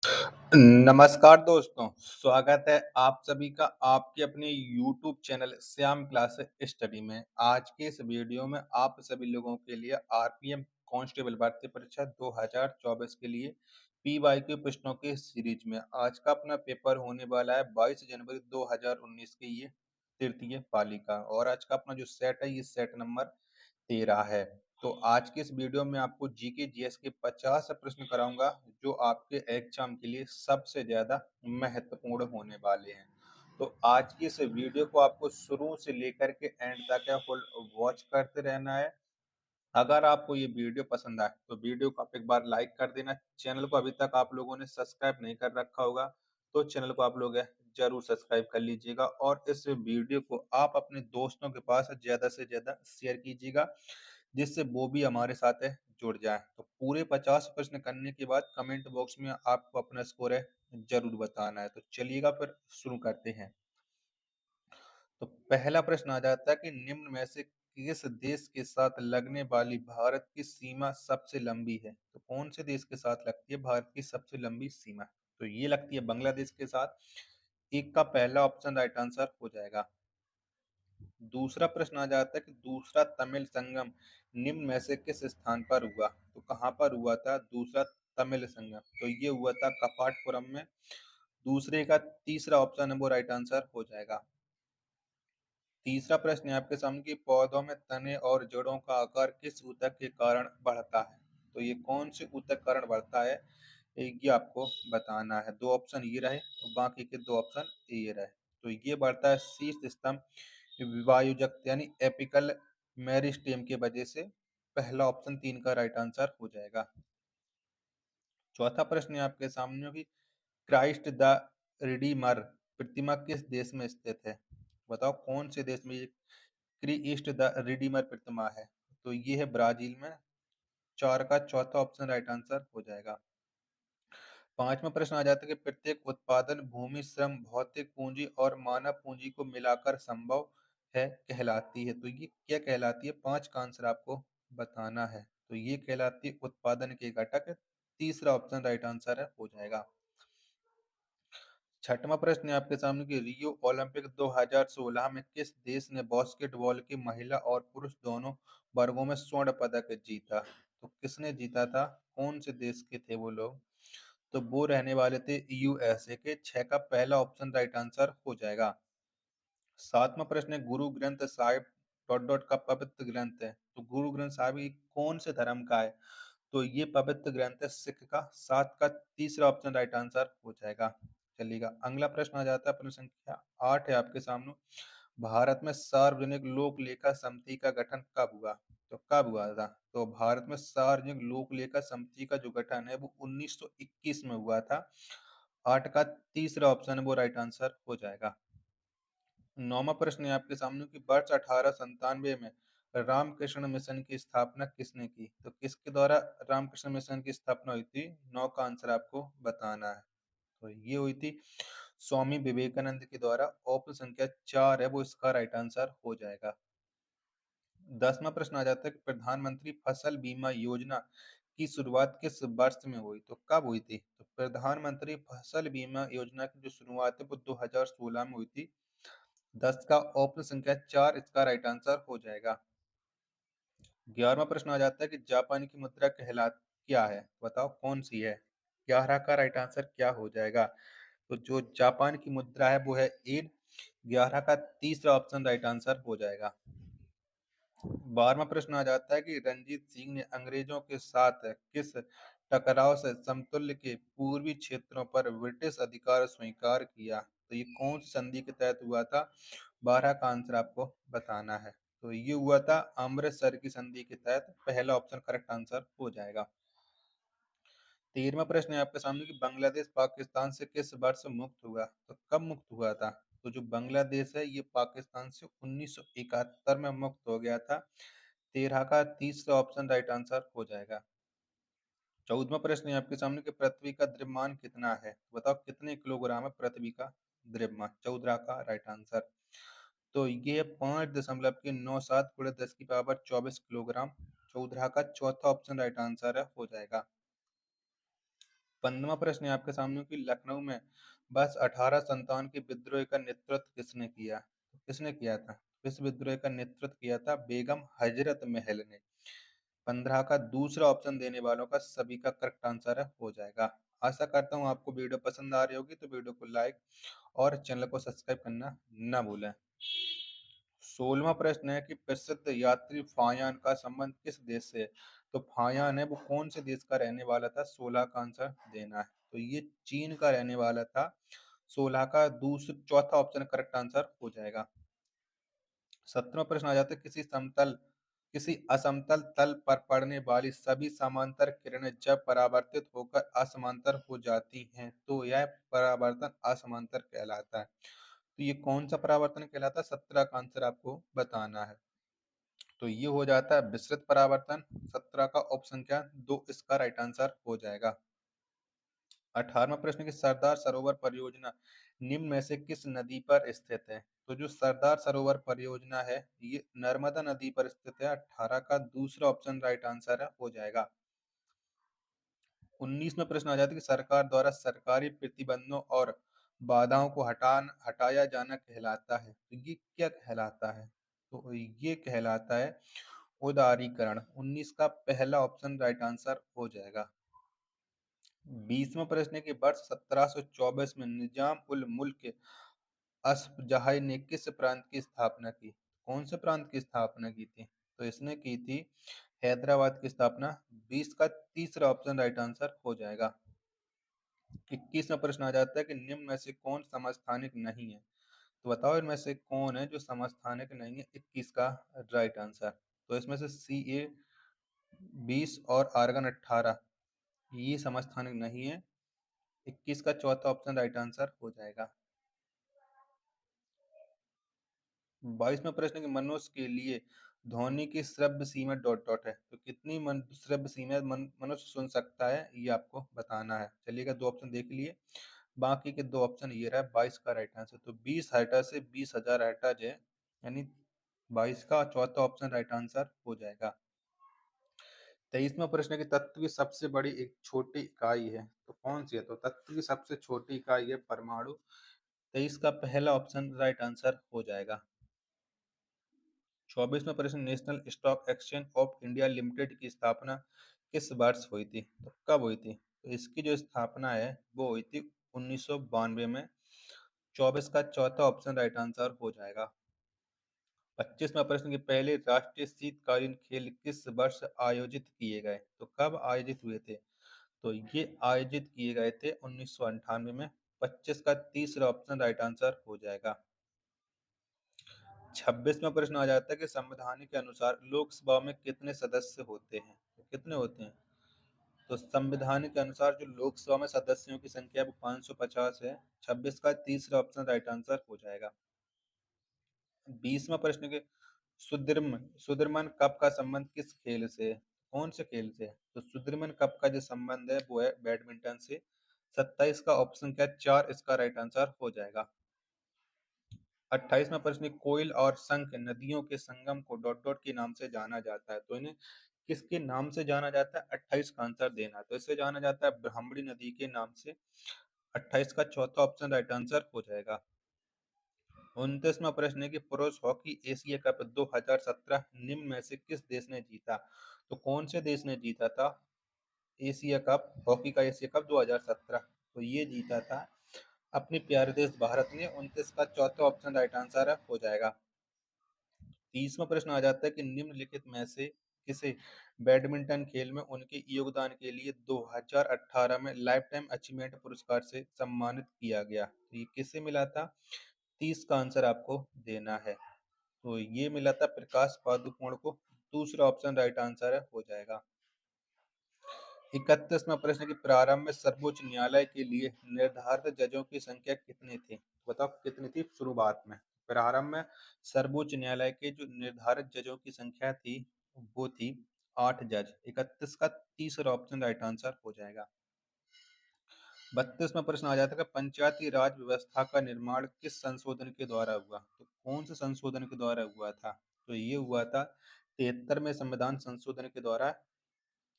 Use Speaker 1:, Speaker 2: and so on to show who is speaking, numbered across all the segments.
Speaker 1: नमस्कार दोस्तों, स्वागत है आप सभी का आपके अपने YouTube channel Shyam class study में। आज के इस वीडियो में आप सभी लोगों के लिए आरपीएम कांस्टेबल भर्ती परीक्षा 2024 के लिए पीवाईक्यू प्रश्नों के सीरीज में आज का अपना पेपर होने वाला है 22 जनवरी 2019 के ये तृतीय पाली का। और आज का अपना जो सेट है ये सेट नंबर 13 है। तो आज के इस वीडियो में आपको जीके जीएस के 50 प्रश्न कराऊंगा जो आपके एग्जाम के लिए सबसे ज्यादा महत्वपूर्ण होने वाले हैं। तो आज की इस वीडियो को आपको शुरू से लेकर के एंड तक फुल वॉच करते रहना है। अगर आपको ये वीडियो पसंद आए तो वीडियो को आप एक बार लाइक कर देना। चैनल को अभी तक आप लोगों ने सब्सक्राइब नहीं कर रखा होगा तो चैनल को आप लोग जरूर सब्सक्राइब कर लीजिएगा और इस वीडियो को आप अपने दोस्तों के पास ज्यादा से ज्यादा शेयर कीजिएगा जिससे वो भी हमारे साथ जुड़ जाए। तो पूरे 50 प्रश्न करने के बाद कमेंट बॉक्स में आपको अपना स्कोर जरूर बताना है। तो चलिएगा फिर शुरू करते हैं। तो पहला प्रश्न आ जाता है कि निम्न में से किस देश के साथ लगने वाली भारत की सीमा सबसे लंबी है। तो कौन से देश के साथ लगती है भारत की सबसे लंबी सीमा। तो ये लगती है बांग्लादेश के साथ। एक का पहला ऑप्शन राइट आंसर हो जाएगा। दूसरा प्रश्न आ जाता है कि दूसरा तमिल संगम निम्न में से किस स्थान पर हुआ। तो कहाँ पर हुआ था दूसरा तमिल संगम। तो ये हुआ था कपाटपुरम में। दूसरे का तीसरा ऑप्शन है वो राइट आंसर हो जाएगा। तीसरा प्रश्न है आपके सामने कि पौधों में तने और जड़ों का आकार किस ऊतक के कारण बढ़ता है। तो ये कौन से ऊतक कारण बढ़ता है ये आपको बताना है। दो ऑप्शन ये रहे और बाकी के दो ऑप्शन ये रहे। तो ये बढ़ता है शीर्ष स्तंभ वायुजक्त यानी एपिकल मेरिस्टेम के वजह से। पहला ऑप्शन 3 का राइट आंसर हो जाएगा। चौथा प्रश्न है आपके सामने कि क्राइस्ट द रिडीमर प्रतिमा किस देश में स्थित है। बताओ कौन से देश में ये क्राइस्ट द रिडीमर प्रतिमा है। तो ये है ब्राजील में। चार का चौथा ऑप्शन राइट आंसर हो जाएगा। पांचवा प्रश्न आ जाता है कि प्रत्येक उत्पादन भूमि श्रम भौतिक पूंजी और मानव पूंजी को मिलाकर संभव है कहलाती है। तो ये क्या कहलाती है पांच का आंसर आपको बताना है। तो ये कहलाती है उत्पादन के घटक। तीसरा ऑप्शन राइट आंसर है हो जाएगा। छठवां प्रश्न है आपके सामने कि रियो ओलंपिक 2016 में किस देश ने बास्केटबॉल की महिला और पुरुष दोनों वर्गों में स्वर्ण पदक जीता। तो किसने जीता था कौन से देश के थे वो लोग। तो वो रहने वाले थे यूएसए के। छह का पहला ऑप्शन राइट आंसर हो जाएगा। सातवां प्रश्न है गुरु ग्रंथ साहिब डॉट डॉट का पवित्र ग्रंथ है। तो गुरु ग्रंथ साहिब ये कौन से धर्म का है। तो ये पवित्र ग्रंथ है सिख का। सात का तीसरा ऑप्शन राइट आंसर हो जाएगा। चलिएगा अगला प्रश्न आ जाता है प्रश्न संख्या 8 है आपके सामने। भारत में सार्वजनिक लोक लेखा समिति का गठन कब हुआ। तो कब हुआ था। तो भारत में सार्वजनिक लोक लेखा समिति का जो गठन है वो 1921 में हुआ था। आठ का तीसरा ऑप्शन है वो राइट आंसर हो जाएगा। नौवां प्रश्न है आपके सामने कि वर्ष 1897 में रामकृष्ण मिशन की स्थापना किसने की। तो किसके द्वारा रामकृष्ण मिशन की स्थापना हुई थी। नौ का आंसर आपको बताना है। तो ये हुई थी स्वामी विवेकानंद के द्वारा। ऑप्शन संख्या 4 है वो इसका राइट आंसर हो जाएगा। 10वां प्रश्न आ जाता है कि प्रधानमंत्री फसल बीमा योजना की शुरुआत किस वर्ष में हुई। तो कब हुई थी। तो प्रधानमंत्री फसल बीमा योजना की जो शुरुआत है वो 2016 में हुई थी। 10 का ऑप्शन संख्या 4 इसका राइट आंसर हो जाएगा। 11वां प्रश्न आ जाता है कि जापान की मुद्रा कहला क्या है। बताओ कौन सी है। 11 का राइट आंसर क्या हो जाएगा। तो जो जापान की मुद्रा है वो है एन। 11 का तीसरा ऑप्शन राइट आंसर हो जाएगा। 12वां प्रश्न आ जाता है कि रणजीत सिंह ने अंग्रेजों के साथ किस टकराव से समतुल्य के पूर्वी क्षेत्रों पर ब्रिटिश अधिकार स्वीकार किया। तो ये कौन सी संधि के तहत हुआ था। 12 का आंसर आपको बताना है। तो ये हुआ था अमृतसर की संधि के तहत। पहला ऑप्शन करेक्ट आंसर हो जाएगा। 13वां प्रश्न है आपके सामने कि बांग्लादेश पाकिस्तान से किस वर्ष मुक्त हुआ। तो कब मुक्त हुआ था। तो जो बांग्लादेश है ये पाकिस्तान से 1971 में मुक्त हो गया था। 13 का तीसरा ऑप्शन राइट आंसर हो जाएगा। 14वां प्रश्न है आपके सामने कि पृथ्वी का द्रव्यमान कितना है। बताओ कितने किलोग्राम है पृथ्वी का द्रव्यमान। 14 का राइट आंसर। तो ये 5.97 गुणे 10 की पावर 24 किलोग्राम। 14 का चौथा ऑप्शन राइट आंसर है हो जाएगा। 15वां प्रश्न है आपके सामने कि लखनऊ में बस 1857 के विद्रोह का नेतृत्व किसने किया? तो किसने किया था? इस विद्रोह का नेतृत्व किया था बेगम हजरत महल ने। 15 का दूसरा ऑप्शन देने वालों का सभी का करेक्ट आंसर हो जाएगा। आशा करता हूँ आपको वीडियो पसंद आ रही होगी, तो वीडियो को लाइक और चैनल को सब्सक्राइब करना ना भूलें। 16वां प्रश्न है कि प्रसिद्ध यात्री फायान का संबंध किस देश से है? तो फायान है वो कौन से देश का रहने वाला था? 16 का आंसर देना है। तो ये चीन का रहने वाला था। 16 का दूसरा चौथा ऑप्शन करेक्ट आंसर हो जाएगा। 17वां प्रश्न आ जाता है किसी असमतल तल पर पड़ने वाली सभी समांतर किरणें जब परावर्तित होकर असमांतर हो जाती हैं तो यह परावर्तन असमांतर कहलाता है। तो ये कौन सा परावर्तन कहलाता है? 17 का आंसर आपको बताना है। तो ये हो जाता है विस्तृत परावर्तन। 17 का ऑप्शन क्या? दो इसका राइट आंसर हो जाएगा। 18वां प्रश्न कि सरदार सरोवर परियोजना निम्न में से किस नदी पर स्थित है? तो जो सरदार सरोवर परियोजना है ये नर्मदा नदी पर स्थित है। 18 का दूसरा ऑप्शन राइट आंसर हो जाएगा। 19वां प्रश्न आ जाता है कि सरकार द्वारा सरकारी प्रतिबंधों और बाधाओं को हटाया जाना कहलाता है। तो ये क्या कहलाता है? तो ये कहलाता है उदारीकरण। 19 का पहला ऑप्शन राइट आंसर हो जाएगा। 20वां प्रश्न है कि वर्ष 1724 में निजाम उल मुल्क असफजाही ने किस प्रांत की स्थापना की? कौन से प्रांत की स्थापना की थी? तो इसने की थी हैदराबाद की स्थापना। 20 का तीसरा ऑप्शन राइट आंसर हो जाएगा। 21वां प्रश्न आ जाता है कि निम्न में से कौन समस्थानिक नहीं है? तो बताओ इनमें से कौन है जो समस्थानिक नहीं है? 21 का राइट आंसर। तो इसमें से Ca 20 और आर्गन 18 ये समस्थानिक नहीं है। 21 का चौथा ऑप्शन राइट आंसर हो जाएगा। 22वां प्रश्न कि मनुष्य के लिए ध्वनि की श्रव्य सीमा डॉट डॉट है। तो कितनी श्रव्य सीमा मनुष्य सुन सकता है ये आपको बताना है। चलिएगा दो ऑप्शन देख लिए, बाकी के दो ऑप्शन ये रहा। 22 का राइट आंसर तो 20 हर्ट्ज से 20,000 हर्ट्ज है, यानी 22 का चौथा ऑप्शन राइट आंसर हो जाएगा। 23वां प्रश्न कि तत्व की सबसे बड़ी एक छोटी इकाई है तो कौन सी है? तो तत्व की सबसे छोटी इकाई है परमाणु। 23 का पहला ऑप्शन राइट आंसर हो जाएगा। 24वां प्रश्न national stock exchange of India limited की स्थापना किस वर्ष हुई थी? तो कब हुई थी? तो इसकी जो स्थापना है वो हुई थी 1992 में। 24 का चौथा ऑप्शन राइट आंसर हो जाएगा। 25वां प्रश्न के पहले राष्ट्रीय शीतकालीन खेल किस वर्ष आयोजित किए गए? तो कब आयोजित हुए थे? तो ये आयोजित किए गए थे 1998 में। 25 का तीसरा ऑप्शन राइट आंसर हो जाएगा। 26वां प्रश्न आ जाता है कि संविधान के अनुसार लोकसभा में कितने सदस्य होते हैं? तो कितने होते हैं? तो संविधान के अनुसार जो लोकसभा में सदस्यों की संख्या है वो 550 है। 26 का तीसरा ऑप्शन राइट आंसर हो जाएगा। 20वां प्रश्न के सुदृमन कप का संबंध किस खेल से है? कौन से खेल से है? तो सुदृमन कप का जो संबंध है वो है बैडमिंटन से। 27 का ऑप्शन क्या? 4 इसका राइट आंसर हो जाएगा। 28वां प्रश्न कोयल और शंख नदियों के संगम को डॉट डॉट के नाम से जाना जाता है। तो इन्हें किसके नाम से जाना जाता है? 28 का आंसर देना है। तो इसे जाना जाता है ब्राह्मणी नदी के नाम से। 28 का चौथा ऑप्शन राइट आंसर हो जाएगा। 29वां प्रश्न है कि पुरुष हॉकी एशिया कप 2017 निम्न में से किस देश ने जीता? तो कौन से देश ने जीता था एशिया कप, हॉकी का एशिया कप 2017? तो ये जीता था अपने प्यारे देश भारत ने। 29 का चौथा ऑप्शन राइट आंसर हो जाएगा। 30वां प्रश्न आ जाता है कि निम्नलिखित में से किसे बैडमिंटन खेल में उनके योगदान के लिए 2018 में लाइफ टाइम अचीवमेंट पुरस्कार से सम्मानित किया गया? तो ये किससे मिला था? 30 का आंसर आपको देना है। तो ये मिला था प्रकाश पादुकोण को। दूसरा ऑप्शन राइट आंसर हो जाएगा। 31वां प्रश्न की प्रारंभ में सर्वोच्च न्यायालय के लिए निर्धारित जजों की संख्या कितनी थी? बताओ कितनी थी शुरुआत में? प्रारंभ में सर्वोच्च न्यायालय के जो निर्धारित जजों की संख्या थी वो थी 8 जज। 31 का तीसरा ऑप्शन राइट आंसर हो जाएगा। 32वां प्रश्न आ जाता है कि पंचायती राज व्यवस्था का निर्माण किस संशोधन के द्वारा हुआ? तो कौन से संशोधन के द्वारा हुआ था? तो ये हुआ था 73वें संविधान संशोधन के द्वारा।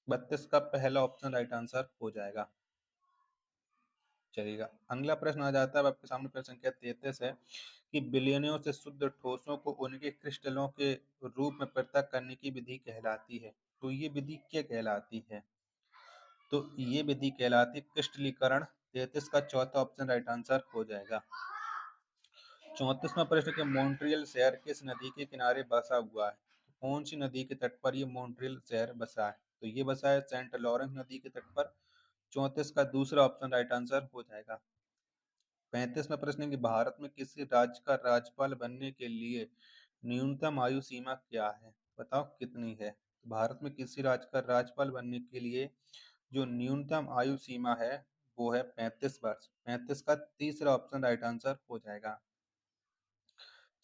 Speaker 1: 32 का पहला ऑप्शन राइट आंसर हो जाएगा। चलिएगा। अगला प्रश्न आ जाता है, अब आपके सामने प्रश्न संख्या 33 है कि विलयनियों से शुद्ध ठोसों को उनके क्रिस्टलों के रूप में पृथक करने की विधि कहलाती है। तो ये विधि क्या कहलाती है? तो ये विधि कहलाती है क्रिस्टलीकरण। 33 का चौथा ऑप्शन राइट आंसर हो जाएगा। 34वां प्रश्न कि मॉन्ट्रियल शहर किस नदी के किनारे बसा हुआ है? कौन सी नदी के तट पर ये मॉन्ट्रियल शहर बसा है? तो ये बसा है सेंट लॉरेंस नदी के तट पर। 34 का दूसरा ऑप्शन राइट आंसर हो जाएगा। 35वां प्रश्न है कि भारत में किसी राज्य का राज्यपाल बनने के लिए न्यूनतम आयु सीमा क्या है? बताओ कितनी है? भारत में किसी राज्य का राज्यपाल बनने के लिए जो न्यूनतम आयु सीमा है वो है 35 वर्ष। 35 का तीसरा ऑप्शन राइट आंसर हो जाएगा।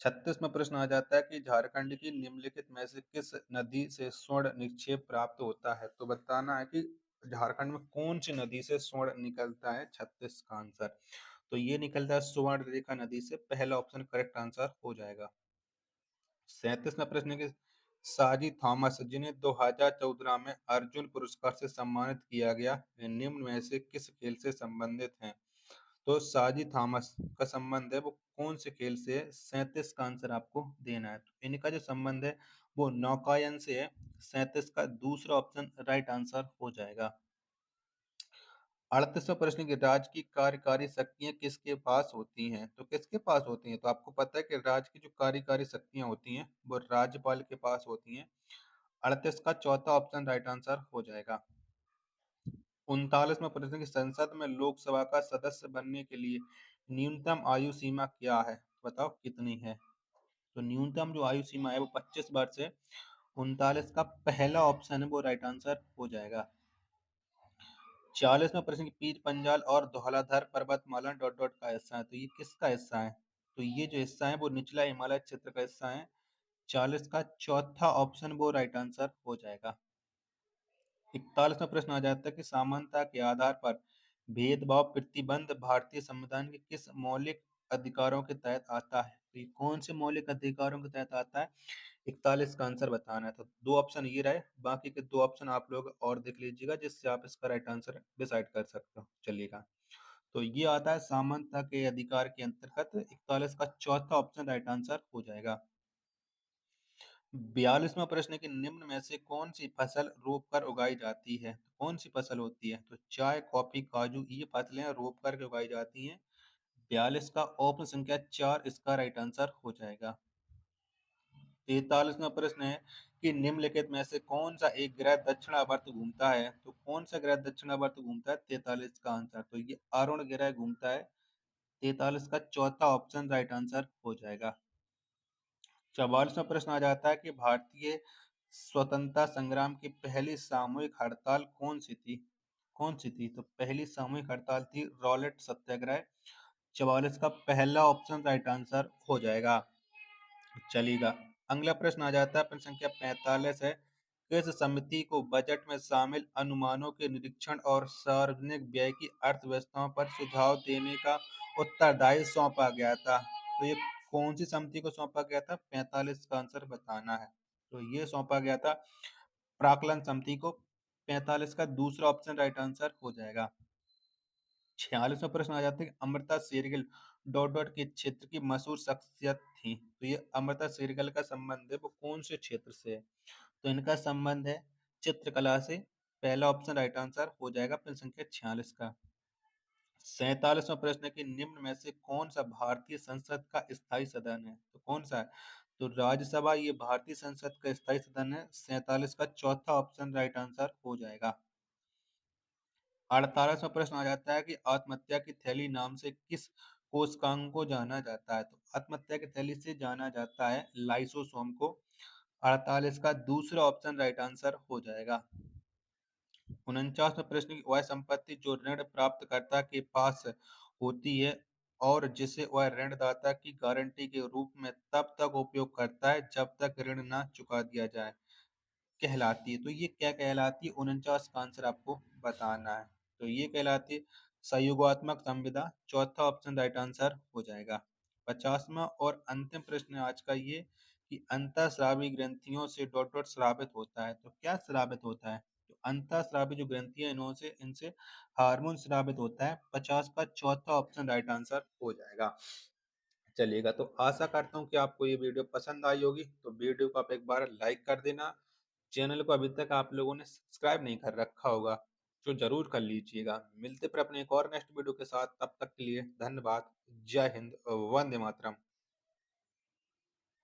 Speaker 1: 36वां प्रश्न आ जाता है कि झारखंड की निम्नलिखित में से किस नदी से स्वर्ण निक्षेप प्राप्त होता है? तो बताना है कि झारखंड में कौन सी नदी से स्वर्ण निकलता है। 36 का आंसर तो ये निकलता है सुवर्णरेखा नदी से। पहला ऑप्शन करेक्ट आंसर हो जाएगा। 37वां प्रश्न है कि साजी थॉमस जिन्हें 2014 में अर्जुन पुरस्कार से सम्मानित किया गया, वे निम्न में से किस खेल से संबंधित हैं? तो साजी थॉमस का संबंध है वो कौन से खेल से है? 37 का आंसर आपको देना है। तो इनका जो संबंध है वो नौकायन से है। 37 का दूसरा ऑप्शन राइट आंसर हो जाएगा। 38वां प्रश्न कि राज्य की कार्यकारी शक्तियां किसके पास होती हैं? तो किसके पास होती हैं? तो आपको पता है कि राज्य की जो कार्यकारी शक्तियां होती हैं वो राज्यपाल के पास होती हैं। 38 का चौथा ऑप्शन राइट आंसर हो जाएगा। 39वां प्रश्न कि संसद में लोकसभा का सदस्य बनने के लिए न्यूनतम आयु सीमा क्या है? बताओ कितनी है? तो न्यूनतम जो आयु सीमा है वो 25 वर्ष है। 39 का पहला ऑप्शन है वो राइट आंसर हो जाएगा। 40वां प्रश्न कि पीर पंजाल और धौलाधर पर्वतमाला डॉट डॉट का हिस्सा है। तो ये किसका हिस्सा है? तो ये जो हिस्सा है वो निचला हिमालय क्षेत्र का हिस्सा है। 40 का चौथा ऑप्शन वो राइट आंसर हो जाएगा। 41वां प्रश्न आ जाता है कि समानता के आधार पर भेदभाव प्रतिबंध भारतीय संविधान के किस मौलिक अधिकारों के तहत आता है? तो ये कौन से मौलिक अधिकारों के तहत आता है? 41 का आंसर बताना है। तो दो ऑप्शन ये रहे, बाकी के दो ऑप्शन आप लोग और देख लीजिएगा जिससे आप इसका राइट आंसर डिसाइड कर सकते हो। चलिएगा, तो ये आता है समानता के अधिकार के अंतर्गत। 41 का चौथा ऑप्शन राइट आंसर हो जाएगा। 42वां प्रश्न है कि निम्न में से कौन सी फसल रोप कर उगाई जाती है? तो कौन सी फसल होती है? तो चाय, कॉफी, काजू ये फसलें रोप करके उगाई जाती हैं। 42 का ऑप्शन संख्या 4 इसका राइट आंसर हो जाएगा। 43वां प्रश्न है कि निम्नलिखित में से कौन सा एक ग्रह दक्षिणावर्त घूमता है? तो कौन सा ग्रह दक्षिणावर्त घूमता है? 43 का आंसर तो ये अरुण ग्रह घूमता है। 43 का चौथा ऑप्शन राइट आंसर हो जाएगा। 44वां प्रश्न आ जाता है कि भारतीय स्वतंत्रता संग्राम की पहली सामूहिक हड़ताल कौन सी थी? कौन सी थी? तो पहली सामूहिक हड़ताल थी रॉलेट सत्याग्रह। 44 का पहला ऑप्शन राइट आंसर हो जाएगा। चलेगा। अगला प्रश्न आ जाता है, प्रश्न संख्या 45 है। किस समिति को बजट में शामिल अनुमानों के निरीक्षण और सार्वजनिक व्यय की अर्थव्यवस्थाओं पर सुझाव देने का उत्तरदायित्व सौंपा गया था? तो ये कौन सी समिति को सौंपा गया था? 45 का आंसर बताना है। तो ये सौंपा गया था प्राक्कलन समिति को। 45 का दूसरा ऑप्शन राइट आंसर हो जाएगा। 46वां प्रश्न आ जाता है कि अमृता शेरगिल डॉट डॉट के क्षेत्र की मशहूर शख्सियत थी। तो ये अमृता शेरगिल का संबंध है वो कौन से क्षेत्र से है? तो इनका संबंध है चित्रकला से। पहला ऑप्शन राइट आंसर हो जाएगा प्रश्न संख्या 46 का। 47वां प्रश्न है कि निम्न में से कौन सा भारतीय संसद का स्थायी सदन है? तो कौन सा है? तो राज्यसभा ये भारतीय संसद का स्थायी सदन है। 47 का चौथा ऑप्शन राइट आंसर हो जाएगा। 48वां प्रश्न आ जाता है कि आत्महत्या की थैली नाम से किस कोशिकांग को जाना जाता है? तो आत्महत्या की थैली से जाना जाता है लाइसोसोम को। 48 का दूसरा ऑप्शन राइट आंसर हो जाएगा। 49वां प्रश्न की वह संपत्ति जो ऋण प्राप्तकर्ता के पास होती है और जिसे वह ऋणदाता की गारंटी के रूप में तब तक उपयोग करता है जब तक ऋण न चुका दिया जाए, कहलाती है। तो ये क्या कहलाती है? 49 का आंसर आपको बताना है। तो ये कहलाती है सहयोगात्मक संविदा। चौथा ऑप्शन राइट आंसर हो जाएगा। 50वां और अंतिम प्रश्न है आज का ये कि अंतःस्रावी ग्रंथियों से डॉट डॉट स्रावित होता है। तो क्या स्रावित होता है? तो अंतःस्रावी जो ग्रंथि है इनसे हार्मोन स्रावित होता है। 50 का चौथा ऑप्शन राइट आंसर हो जाएगा। चलिएगा, तो आशा करता हूँ कि आपको ये वीडियो पसंद आई होगी। तो वीडियो को आप एक बार लाइक कर देना। चैनल को अभी तक आप लोगों ने सब्सक्राइब नहीं कर रखा होगा तो जरूर कर लीजिएगा। मिलते फिर अपने एक और नेक्स्ट वीडियो के साथ, तब तक के लिए धन्यवाद। जय हिंद, वंदे मातरम।